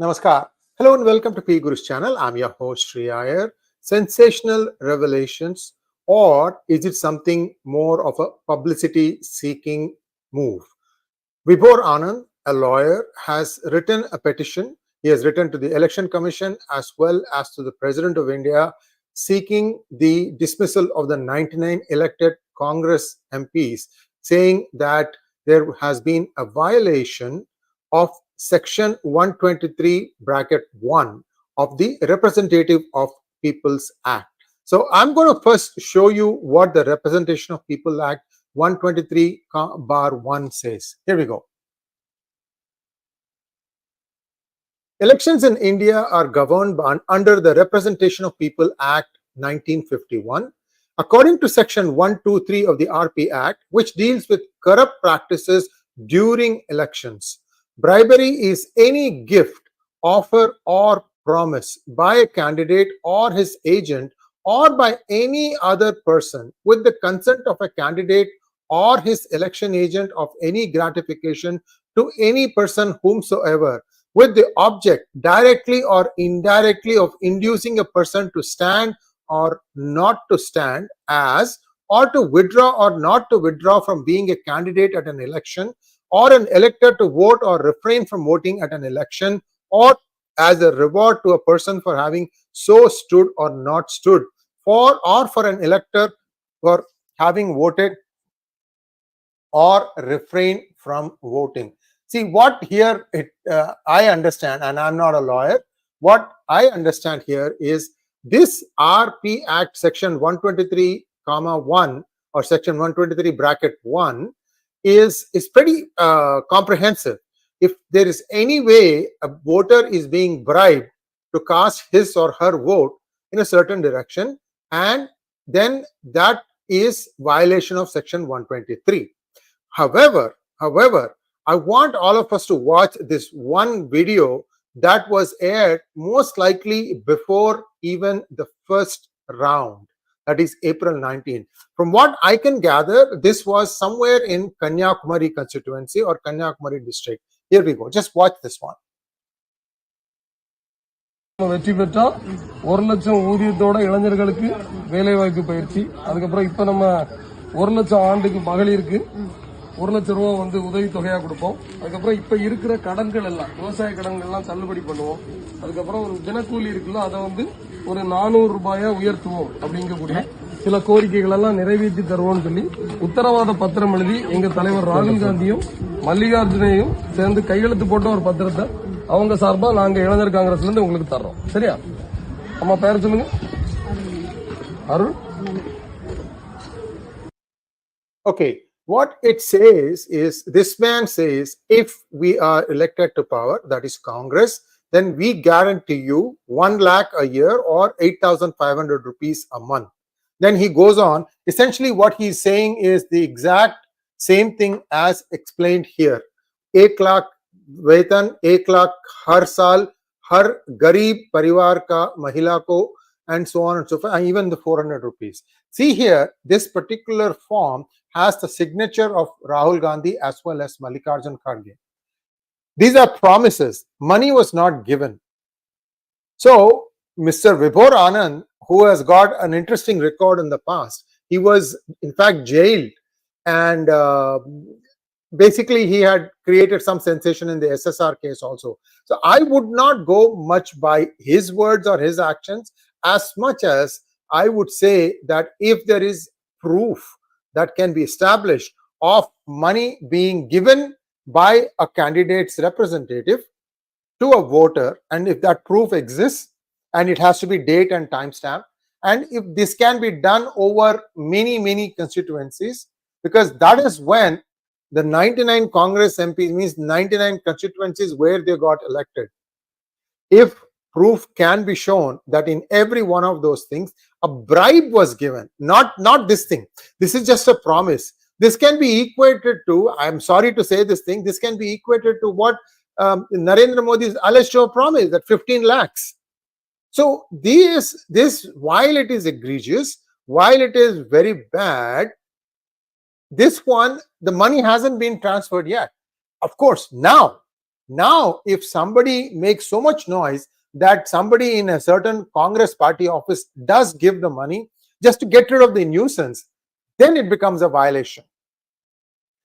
Namaskar. Hello and welcome to PGurus channel. I'm your host Sree Iyer. Sensational revelations, or is it something more of a publicity-seeking move? Vibhor Anand, a lawyer, has written a petition. He has written to the Election Commission as well as to the President of India, seeking the dismissal of the 99 elected Congress MPs, saying that there has been a violation of Section 123(1) of the Representative of People's Act. So I'm going to first show you what the Representation of People Act 123(1) says. Here we go. Elections in India are governed under the Representation of People Act 1951. According to Section 123 of the RP Act, which deals with corrupt practices during elections, bribery is any gift, offer, or promise by a candidate or his agent or by any other person with the consent of a candidate or his election agent of any gratification to any person whomsoever, with the object, directly or indirectly, of inducing a person to stand or not to stand as, or to withdraw or not to withdraw from being a candidate at an election, or an elector to vote or refrain from voting at an election, or as a reward to a person for having so stood or not stood, for or for an elector for having voted or refrain from voting. See, what here I understand, and I'm not a lawyer, what I understand here is this RP Act Section 123(1) or Section 123(1) is pretty comprehensive. If there is any way a voter is being bribed to cast his or her vote in a certain direction, and then that is violation of Section 123. However, I want all of us to watch this one video that was aired most likely before even the first round, that is April 19. From what I can gather, this was somewhere in 𝗤𝗂𝘁𝘀𝘁 constituency or 𝗤𝗂𝘁𝘁 district. Here we go. Just watch this one. வெற்றி பெற்றால் 1 லட்சம் ஊதியத்தோட இளைஞர்களுக்கு வேலை வாய்ப்பு பயிற்சி. அதுக்கப்புறம் இப்ப நம்ம 1 லட்சம் ஆண்டுக்கு மகளிருக்கு 1 லட்சம் ரூபாய் வந்து உதவி தொகையா கொடுப்போம். அதுக்கப்புறம் இப்ப இருக்கிற கடன்கள் எல்லாம், விவசாய கடன்கள் எல்லாம் தள்ளுபடி பண்ணுவோம். அதுக்கப்புறம் ஒரு தினக்கூலி இருக்குல்ல, அதை வந்து ஒரு 400 ரூபாயா உயர்த்துவோம். அப்படிங்கக்கூடிய சில கோரிக்கைகள் எல்லாம் நிறைவேற்றி தருவோம்னு சொல்லி உத்தரவாத பத்திரம் எழுதி எங்க தலைவர் ராகுல் காந்தியும் மல்லிகார்ஜுனையும் சேர்ந்து கையெழுத்து போட்ட ஒரு பத்திரத்தை அவங்க சார்பா நாங்க இளைஞர் காங்கிரஸ்ல இருந்து உங்களுக்கு தர்றோம். சரியா? அம்மா பேர் சொல்லுங்க. அருள். Okay, what it says is, this man says, if we are elected to power, that is Congress, then we guarantee you 1 lakh a year or 8,500 rupees a month. Then he goes on. Essentially what he's saying is the exact same thing as explained here. 1 lakh वेतन, 1 लाख हर साल, हर गरीब परिवार का महिला को, and so on and so forth, and even the 400 rupees. See here, this particular form has the signature of Rahul Gandhi as well as Mallikarjun Kharge. These are promises. Money was not given. So Mr. Vibhor Anand, who has got an interesting record in the past, he was in fact jailed, and basically he had created some sensation in the SSR case also. So I would not go much by his words or his actions, as much as I would say that if there is proof that can be established of money being given by a candidate's representative to a voter, and if that proof exists, and it has to be date and timestamp, and if this can be done over many constituencies, because that is when the 99 Congress MPs, means 99 constituencies where they got elected. If proof can be shown that in every one of those things a bribe was given, not this thing, this is just a promise. This can be equated to, I'm sorry to say this thing, this can be equated to what Narendra Modi's alleged to have promised, that 15 lakhs. So this, while it is egregious, while it is very bad, this one, the money hasn't been transferred yet. Of course, now Now, if somebody makes so much noise that somebody in a certain Congress party office does give the money just to get rid of the nuisance, then it becomes a violation.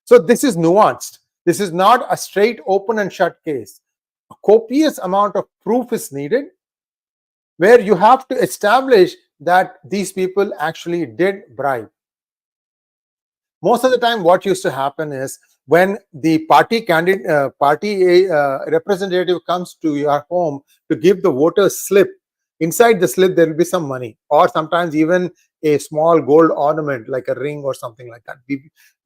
So this is nuanced. This is not a straight open and shut case. A copious amount of proof is needed, where you have to establish that these people actually did bribe. Most of the time, what used to happen is when the party candidate, representative comes to your home to give the voters slip, inside the slip there will be some money, or sometimes even a small gold ornament like a ring or something like that.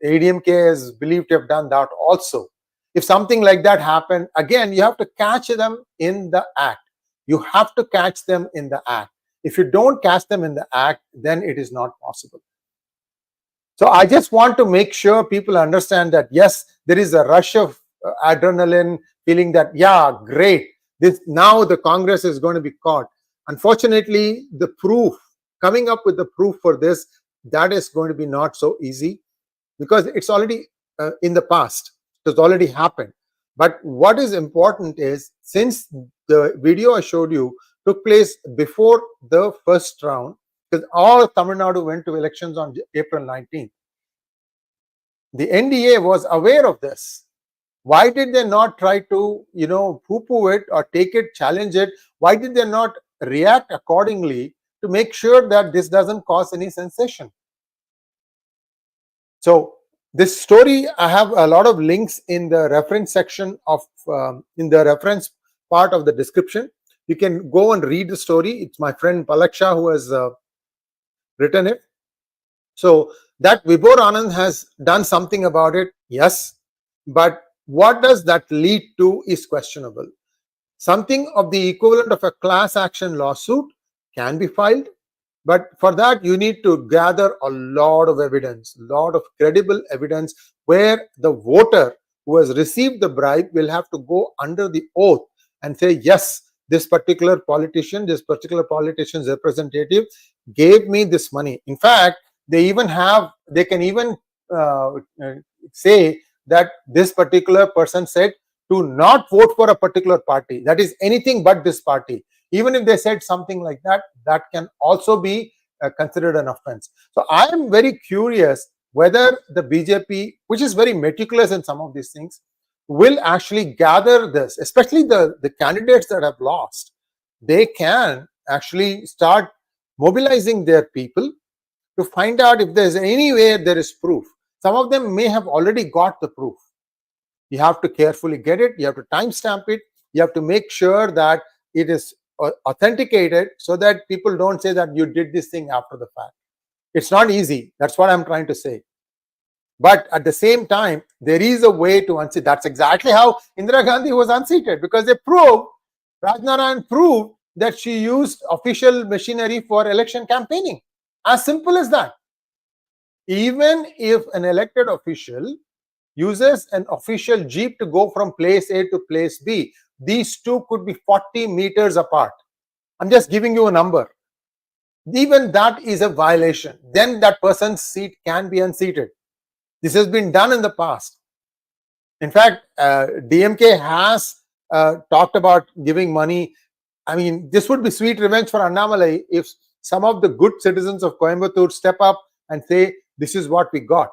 ADMK is believed to have done that also. If something like that happened, again, you have to catch them in the act. You have to catch them in the act. If you don't catch them in the act, then it is not possible. So I just want to make sure people understand that, yes, there is a rush of adrenaline, feeling that, yeah, great, this now the Congress is going to be caught. Unfortunately, the proof, coming up with the proof for this, that is going to be not so easy, because it's already in the past. It has already happened. But what is important is, since the video I showed you took place before the first round, because all of Tamil Nadu went to elections on April 19th. The NDA was aware of this. Why did they not try to, poo-poo it or take it, challenge it? Why did they not react accordingly to make sure that this doesn't cause any sensation? So this story, I have a lot of links in the reference section of, in the reference part of the description. You can go and read the story. It's my friend Palaksha who has written it. So that Vibhor Anand has done something about it, yes, but what does that lead to is questionable. Something of the equivalent of a class action lawsuit can be filed, but for that you need to gather a lot of evidence, a lot of credible evidence, where the voter who has received the bribe will have to go under the oath and say, yes, this particular politician's representative gave me this money. In fact, they can even say that this particular person said to not vote for a particular party, that is anything but this party. Even if they said something like that, that can also be considered an offense. So I am very curious whether the BJP, which is very meticulous in some of these things, will actually gather this, especially the candidates that have lost. They can actually start mobilizing their people to find out if there's any way there is proof. Some of them may have already got the proof. You have to carefully get it. You have to timestamp it. You have to make sure that it is authenticated, so that people don't say that you did this thing after the fact. It's not easy. That's what I'm trying to say. But at the same time, there is a way to unseat. That's exactly how Indira Gandhi was unseated, because they proved, Rajnarayan proved that she used official machinery for election campaigning. As simple as that. Even if an elected official uses an official jeep to go from place A to place B, these two could be 40 meters apart. I'm just giving you a number. Even that is a violation. Then that person's seat can be unseated. This has been done in the past. In fact, DMK has talked about giving money. I mean, this would be sweet revenge for Annamalai if some of the good citizens of Coimbatore step up and say, this is what we got.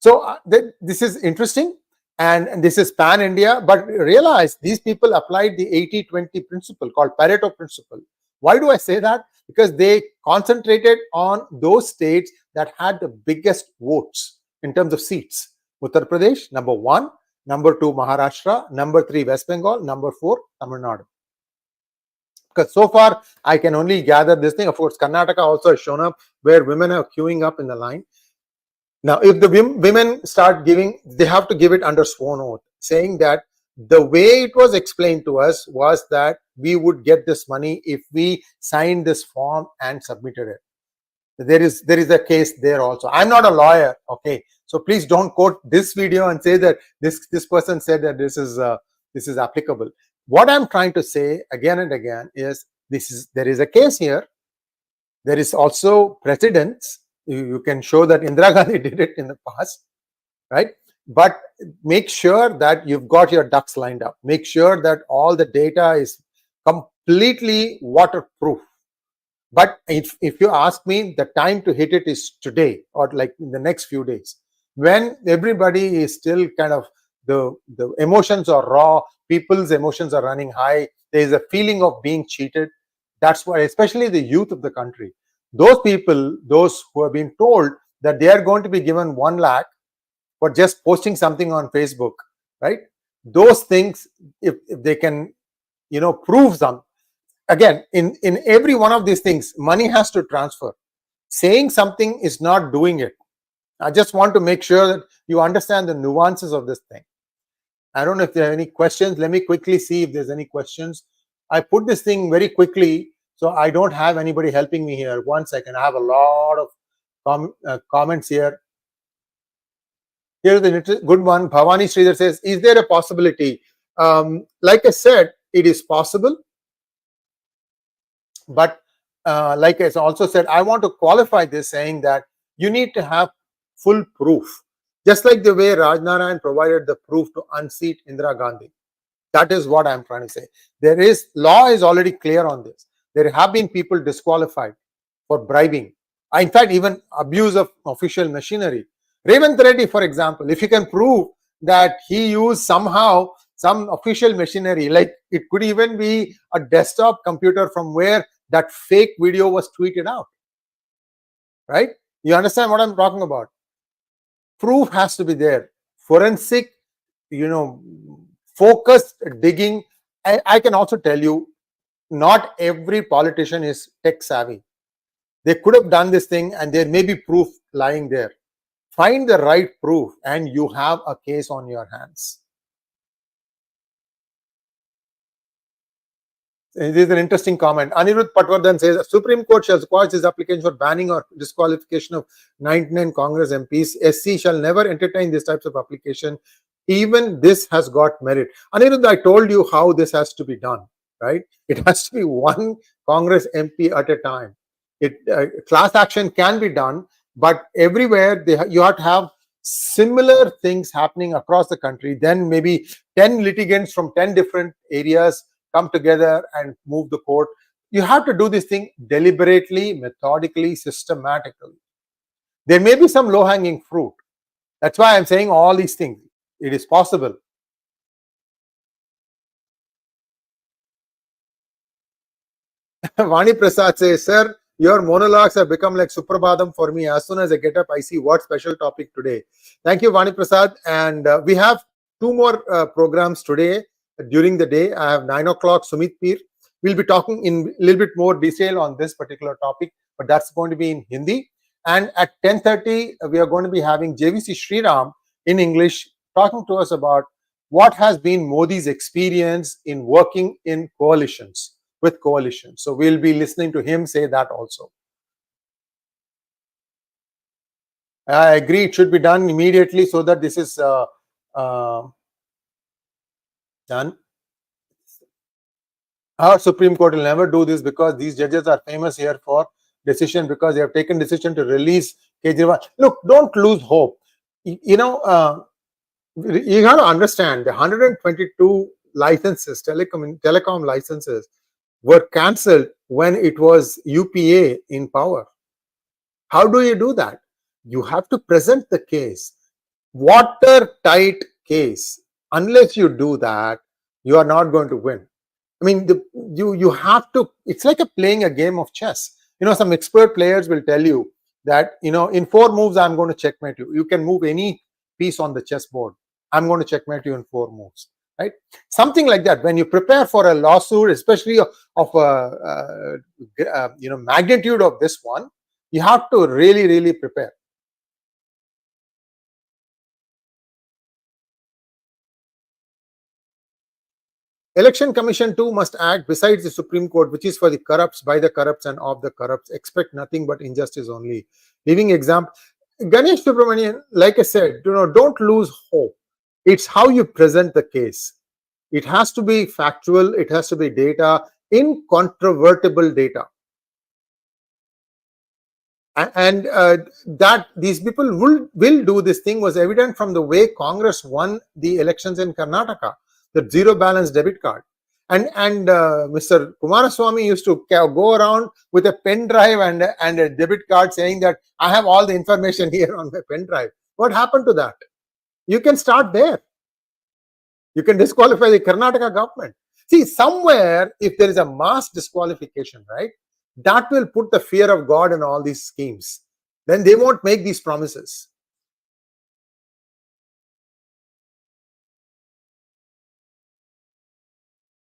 So this is interesting, and this is pan-India, but realize these people applied the 80-20 principle called Pareto principle. Why do I say that? Because they concentrated on those states that had the biggest votes in terms of seats. Uttar Pradesh, number 1. Number 2, Maharashtra. Number 3, West Bengal. Number 4, Tamil Nadu. Because so far, I can only gather this thing. Of course, Karnataka also has shown up, where women are queuing up in the line. Now, if the women start giving, they have to give it under sworn oath, saying that the way it was explained to us was that we would get this money if we signed this form and submitted it. There is a case there also. I'm not a lawyer, okay? So please don't quote this video and say that this person said that this is applicable. What I'm trying to say again and again is there is a case here. There is also precedence. You can show that Indira Gandhi did it in the past, right? but make sure that you've got your ducks lined up. Make sure that all the data is completely waterproof. But if you ask me, the time to hit it is today, or like in the next few days, when everybody is still kind of, the emotions are raw, people's emotions are running high, there is a feeling of being cheated. That's why, especially the youth of the country, those people, those who have been told that they are going to be given 1 lakh for just posting something on Facebook, right? Those things, if they can, prove some, again, in every one of these things, money has to transfer. Saying something is not doing it. I just want to make sure that you understand the nuances of this thing. I don't know if there are any questions. Let me quickly see if there's any questions. I put this thing very quickly, so I don't have anybody helping me here. 1 second. I have a lot of comments here. Here's the good one. Bhavani Sridhar says, is there a possibility? Like I said, it is possible. But like I also said, I want to qualify this, saying that you need to have full proof. Just like the way Rajnarayan provided the proof to unseat Indira Gandhi. That is what I'm trying to say. Law is already clear on this. There have been people disqualified for bribing. In fact, even abuse of official machinery. Revanth Reddy, for example, if you can prove that he used somehow some official machinery, like it could even be a desktop computer from where that fake video was tweeted out, right? You understand what I'm talking about? Proof has to be there. Forensic, focused digging. I can also tell you, not every politician is tech savvy. They could have done this thing and there may be proof lying there. Find the right proof and you have a case on your hands. This is an interesting comment. Anirudh Patwardhan says, Supreme Court shall quash this application for banning or disqualification of 99 Congress MPs. SC shall never entertain these types of application. Even this has got merit. Anirudh, I told you how this has to be done, right? It has to be one Congress MP at a time. Class action can be done, but everywhere you have to have similar things happening across the country. Then maybe 10 litigants from 10 different areas come together and move the court. You have to do this thing deliberately, methodically, systematically. There may be some low-hanging fruit. That's why I'm saying all these things. It is possible. Vani Prasad says, sir, your monologues have become like Suprabhadam for me. As soon as I get up, I see what special topic today. Thank you, Vani Prasad. And we have 2 more programs today. During the day, I have 9 o'clock, Sumit Peer. We'll be talking in a little bit more detail on this particular topic, but that's going to be in Hindi. And at 10:30, we are going to be having 𝗣𝙬𝗍 Sriram in English, talking to us about what has been Modi's experience in working in coalitions, with coalitions. So we'll be listening to him say that also. I agree, it should be done immediately so that this is done. Our Supreme Court will never do this because these judges are famous here for decision, because they have taken decision to release Kejriwal. Look, don't lose hope. You have to understand the 122 licenses, telecom licenses, were cancelled when it was UPA in power. How do you do that? You have to present the case, watertight case. Unless you do that, you are not going to win. I mean, you have to. It's like playing a game of chess. Some expert players will tell you that in 4 moves I'm going to checkmate you. You can move any piece on the chessboard. I'm going to checkmate you in 4 moves. Right? Something like that. When you prepare for a lawsuit, especially of magnitude of this one, you have to really, really prepare. Election Commission too must act besides the Supreme Court, which is for the corrupts, by the corrupts, and of the corrupts. Expect nothing but injustice only. Living example. Ganesh Subramanian, like I said, don't lose hope. It's how you present the case. It has to be factual. It has to be data, incontrovertible data. And that these people will do this thing was evident from the way Congress won the elections in Karnataka, the zero balance debit card. And Mr. Kumaraswamy used to go around with a pen drive and a debit card saying that I have all the information here on my pen drive. What happened to that? You can start there. You can disqualify the Karnataka government. See, somewhere, if there is a mass disqualification, right, that will put the fear of God in all these schemes. Then they won't make these promises.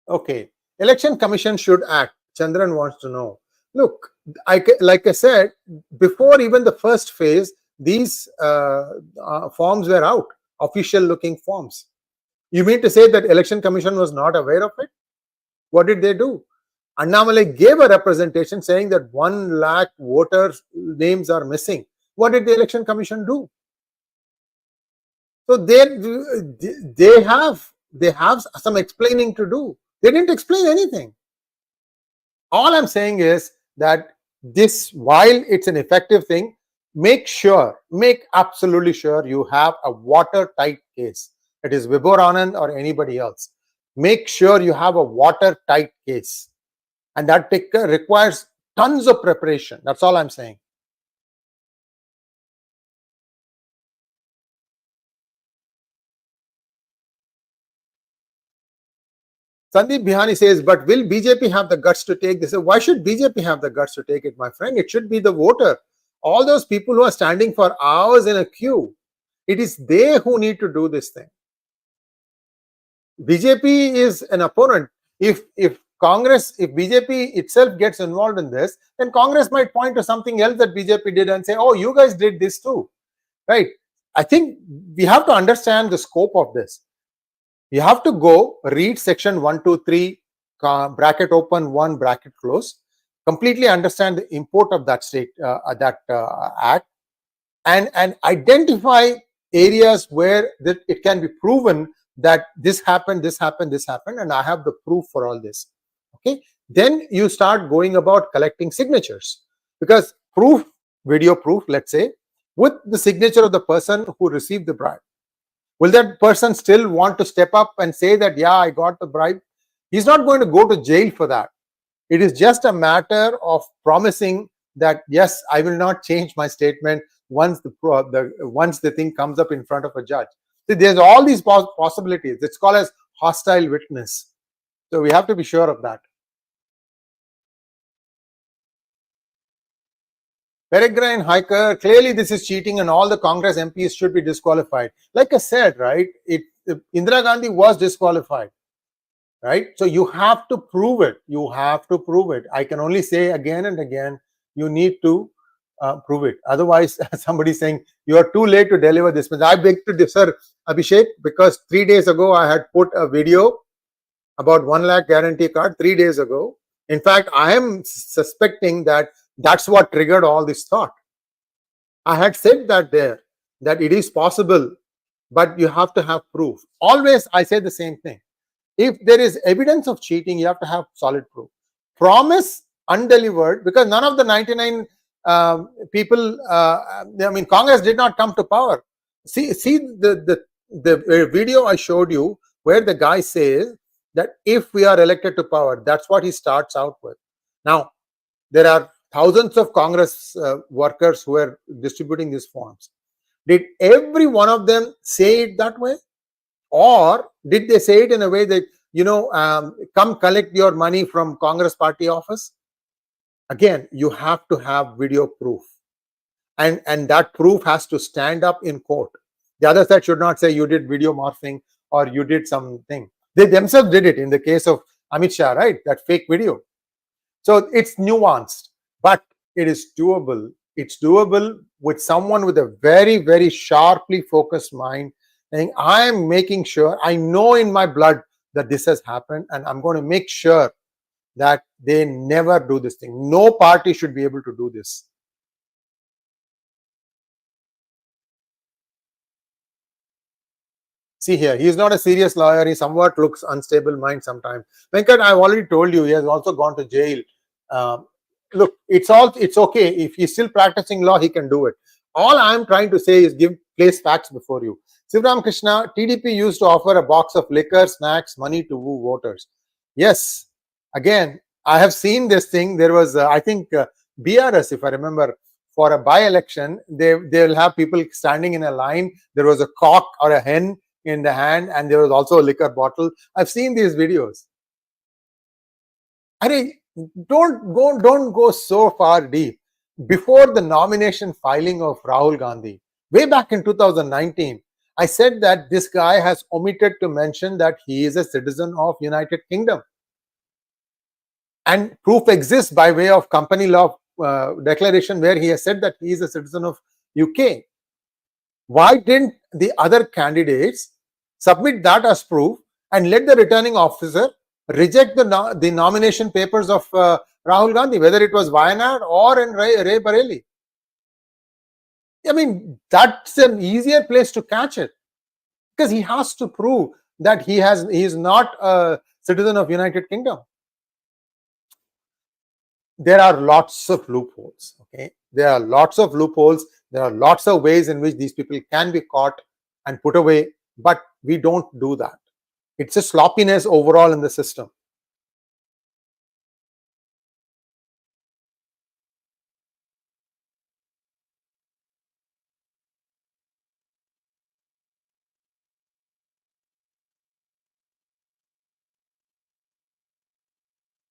Okay, Election Commission should act. Chandran wants to know. Look, like I said, before even the first phase, these forms were out, official looking forms. You mean to say that Election Commission was not aware of it? What did they do? Annamalai gave a representation saying that 1 lakh voters' names are missing. What did the Election Commission do? So they have some explaining to do. They didn't explain anything. All I'm saying is that this, while it's an effective thing, make absolutely sure you have a watertight case. It is Vibhor Anand or anybody else. Make sure you have a watertight case. And that requires tons of preparation. That's all I'm saying. Sandeep Bihani says, but will BJP have the guts to take this? Why should BJP have the guts to take it, my friend? It should be the voter. All those people who are standing for hours in a queue, it is they who need to do this thing. BJP is an opponent. If BJP itself gets involved in this, then Congress might point to something else that BJP did and say, oh, you guys did this too, right? I think we have to understand the scope of this. You have to go read section 123, bracket open, 1 bracket close, completely understand the import of that act, and identify areas where it can be proven that this happened, and I have the proof for all this. Okay, then you start going about collecting signatures, because video proof, let's say, with the signature of the person who received the bribe. Will that person still want to step up and say that, yeah, I got the bribe? He's not going to go to jail for that. It is just a matter of promising that, yes, I will not change my statement once the thing comes up in front of a judge. So there's all these possibilities. It's called as hostile witness. So we have to be sure of that. Peregrine Hiker, clearly this is cheating and all the Congress MPs should be disqualified. Like I said, right, Indira Gandhi was disqualified, right? So you have to prove it. You have to prove it. I can only say again and again, you need to prove it. Otherwise, somebody's saying, you are too late to deliver this. But I beg to differ, Abhishek, because 3 days ago, I had put a video about 1 lakh guarantee card 3 days ago. In fact, I am suspecting that that's what triggered all this thought. I had said that that it is possible, but you have to have proof. Always, I say the same thing. If there is evidence of cheating, you have to have solid proof. Promise undelivered, because none of the 99 people, Congress did not come to power. See the video I showed you where the guy says that if we are elected to power, that's what he starts out with. Now, there are thousands of Congress workers who are distributing these forms. Did every one of them say it that way? Or did they say it in a way that, come collect your money from Congress party office? Again, you have to have video proof. And that proof has to stand up in court. The other side should not say you did video morphing or you did something. They themselves did it in the case of Amit Shah, right? That fake video. So it's nuanced, but it is doable. It's doable with someone with a very, very sharply focused mind, saying, I am making sure, I know in my blood that this has happened, and I'm going to make sure that they never do this thing. No party should be able to do this. See here, he is not a serious lawyer. He somewhat looks unstable mind sometimes. Venkat, I've already told you, he has also gone to jail. look, it's okay. If he's still practicing law, he can do it. All I'm trying to say is place facts before you. Sivaramakrishna, TDP used to offer a box of liquor, snacks, money to woo voters. Yes, again, I have seen this thing. There was, I think, BRS, if I remember, for a by-election, they'll have people standing in a line. There was a cock or a hen in the hand, and there was also a liquor bottle. I've seen these videos. Don't go so far deep. Before the nomination filing of Rahul Gandhi, way back in 2019, I said that this guy has omitted to mention that he is a citizen of United Kingdom. And proof exists by way of company law declaration where he has said that he is a citizen of UK. Why didn't the other candidates submit that as proof and let the returning officer reject the nomination papers of Rahul Gandhi, whether it was Wayanad or in Raebareli? I mean, that's an easier place to catch it, because he has to prove that he is not a citizen of United Kingdom. There are lots of loopholes. Okay, there are lots of loopholes. There are lots of ways in which these people can be caught and put away, but we don't do that. It's a sloppiness overall in the system.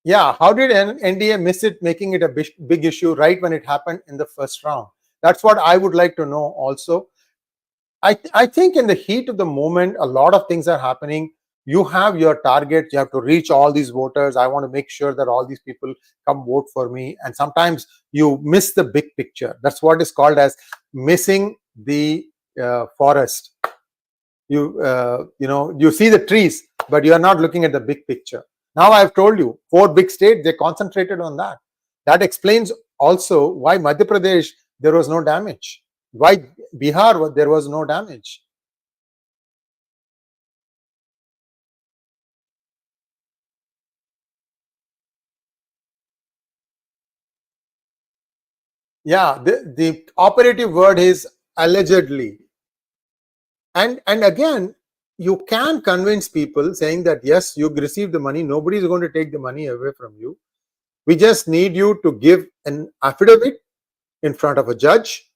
Yeah, how did NDA miss it, making it a big issue right when it happened in the first round? That's what I would like to know also. I think in the heat of the moment, a lot of things are happening. You have your target. You have to reach all these voters. I want to make sure that all these people come vote for me. And sometimes you miss the big picture. That's what is called as missing the forest. You see the trees, but you are not looking at the big picture. Now I've told you 4 big states, they concentrated on that. That explains also why Madhya Pradesh there was no damage. Why Bihar there was no damage. Yeah, the operative word is allegedly. And again, you can convince people saying that yes, you received the money, nobody is going to take the money away from you. We just need you to give an affidavit in front of a judge,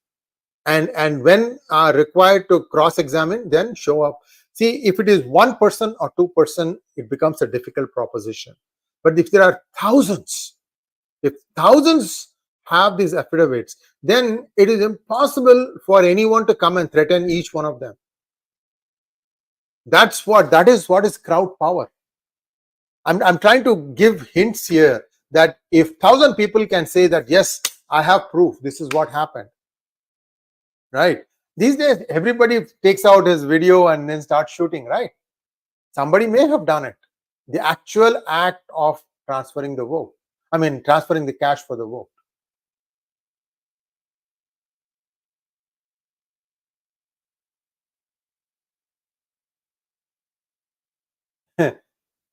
and when required to cross-examine, then show up. See, if it is 1 person or 2 person, it becomes a difficult proposition. But if there are thousands, if thousands have these affidavits, then it is impossible for anyone to come and threaten each one of them. That is what is crowd power. I'm trying to give hints here that if 1,000 people can say that yes, I have proof, this is what happened, right? These days everybody takes out his video and then starts shooting, right? Somebody may have done it. The actual act of transferring the vote, transferring the cash for the vote.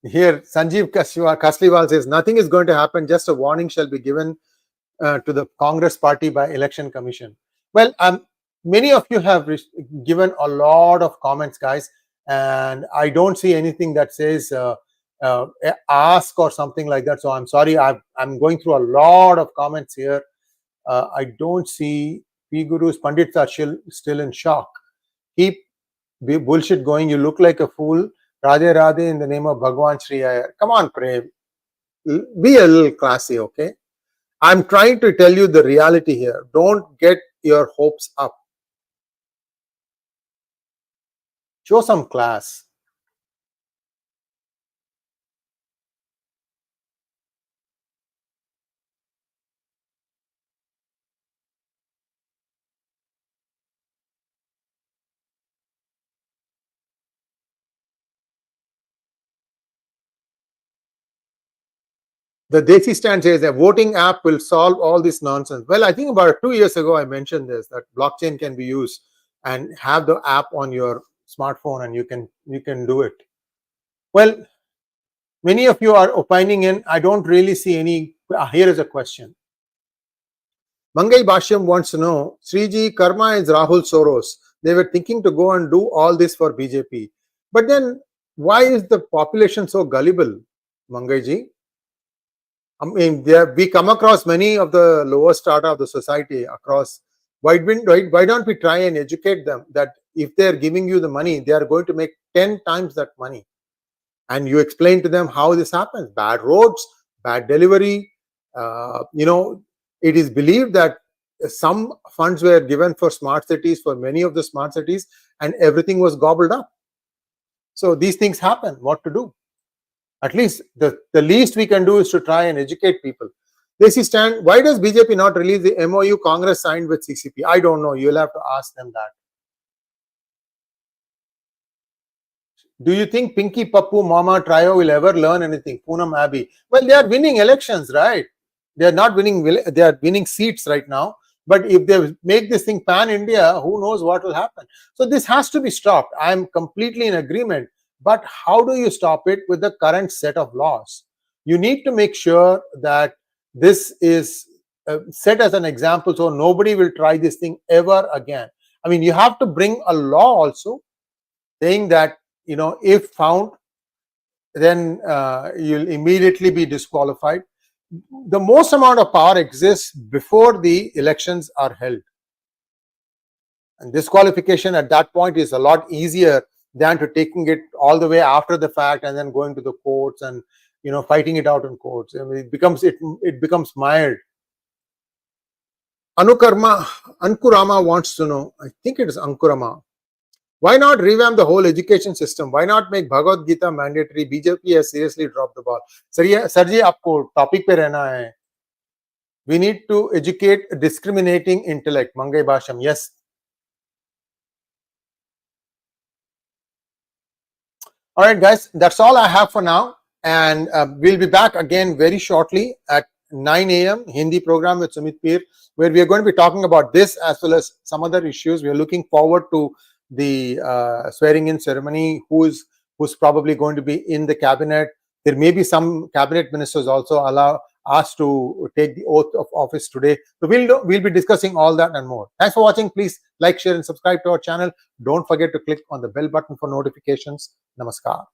Here, Sanjeev Kasliwal says, nothing is going to happen, just a warning shall be given to the Congress party by Election Commission. Well, many of you have given a lot of comments, guys, and I don't see anything that says ask or something like that. So I'm sorry, I'm going through a lot of comments here. I don't see PGurus. Pandits are still in shock. Keep bullshit going. You look like a fool. Radhe Radhe in the name of Bhagwan Sree Iyer. Come on, Prem. Be a little classy, okay? I'm trying to tell you the reality here. Don't get your hopes up. Show some class. The Desi stand says a voting app will solve all this nonsense. Well, I think about 2 years ago, I mentioned this, that blockchain can be used and have the app on your smartphone and you can do it. Well, many of you are opining in, I don't really see any. Here is a question. Mangai Bhashyam wants to know, Sree karma is Rahul Soros. They were thinking to go and do all this for BJP. But then, why is the population so gullible, Mangai ji? I mean, we come across many of the lower strata of the society across. Why don't we try and educate them that if they are giving you the money, they are going to make 10 times that money? And you explain to them how this happens. Bad roads, bad delivery. It is believed that some funds were given for smart cities, for many of the smart cities, and everything was gobbled up. So these things happen. What to do? At least the least we can do is to try and educate people. 𝗤𝙧𝙤𝙪, why does BJP not release the MOU Congress signed with CCP? I don't know. You'll have to ask them that. Do you think Pinky Pappu Mama Trio will ever learn anything? Poonam Abbey. Well, they are winning elections, right? They are not winning. They are winning seats right now. But if they make this thing pan-India, who knows what will happen? So this has to be stopped. I am completely in agreement. But how do you stop it with the current set of laws? You need to make sure that this is set as an example so nobody will try this thing ever again. I mean, you have to bring a law also saying that, if found, then you'll immediately be disqualified. The most amount of power exists before the elections are held. And disqualification at that point is a lot easier than to taking it all the way after the fact and then going to the courts and fighting it out in courts. I mean, it becomes mired. Ankurama wants to know, I think it is Ankurama, why not revamp the whole education system? Why not make Bhagavad Gita mandatory? BJP has seriously dropped the ball. Sir ji, aapko topic pe rehna hai. We need to educate discriminating intellect. Mangai Bhashyam, yes. All right, guys, that's all I have for now. And we'll be back again very shortly at 9 a.m. Hindi program with Sumit Peer, where we are going to be talking about this as well as some other issues. We are looking forward to the swearing-in ceremony, who's probably going to be in the cabinet. There may be some cabinet ministers also asked to take the oath of office today. So we'll be discussing all that and more. Thanks for watching. Please like, share, and subscribe to our channel. Don't forget to click on the bell button for notifications. Namaskar.